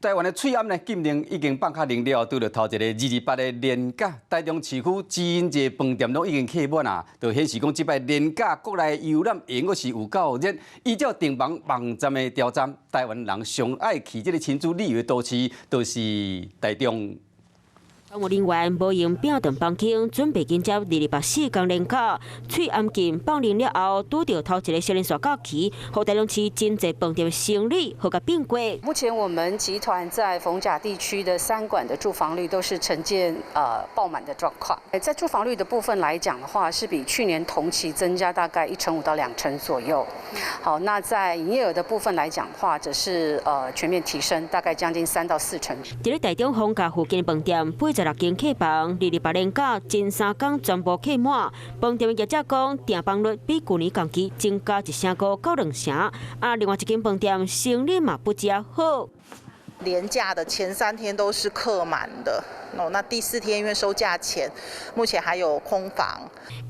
台湾的翠暗呢禁令已经放卡令了，拄着头一个228的连假，台中市区知音节饭店拢已经客满啊，就显示讲即摆连假国内游览应该是有够热。依照订房网站的调查，台湾人上爱去这个亲子旅游都市，就是台中。 公务人员无用扁担帮腔，准备迎接224天连假。翠暗禁放令了后，拄到头一个小年耍假期，和台中市真侪饭店的生理和个变过。目前我们集团在逢甲地区的3馆的住房率都是呈现爆满的状况。在住房率的部分来讲的话，是比去年同期增加大概1.5%到2%左右。好，那在营业额的部分来讲的话，则是全面提升，大概将近3到4成。伫咧台中逢甲附近的饭店86间客房，228连假前3天全部客满。饭店的业者讲，订房率比去年同期增加1.5%到2成。另外一间饭店生意嘛不佳好。连假的前3天都是客满的。 那第4天因为收假前，目前还有空房。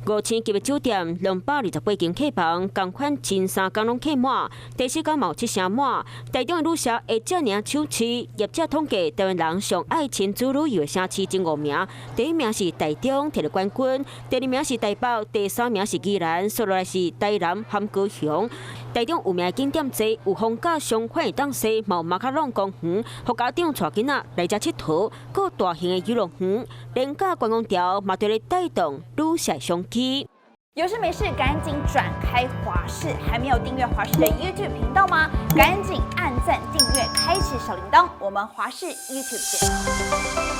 5星级的酒店228间客房，同款前3天拢客满，第4天嘛有7成满。台中的旅社下这年抢市，业者统计台湾人上爱亲子旅游的城市前5名，第1名是台中，摕了冠军；第2名是台北，第3名是宜兰，接落来是台南和高雄。台中有名的景点多，有逢甲上海的档西，嘛有马卡龙公园，互家长带囡仔来遮佚佗，搁大型的娱乐园，连假观光潮嘛，对咧带动旅社商机。有事没事赶紧转开华视，还没有订阅华视的 YouTube 频道吗？赶紧按赞、订阅、开启小铃铛，我们华视 YouTube 见。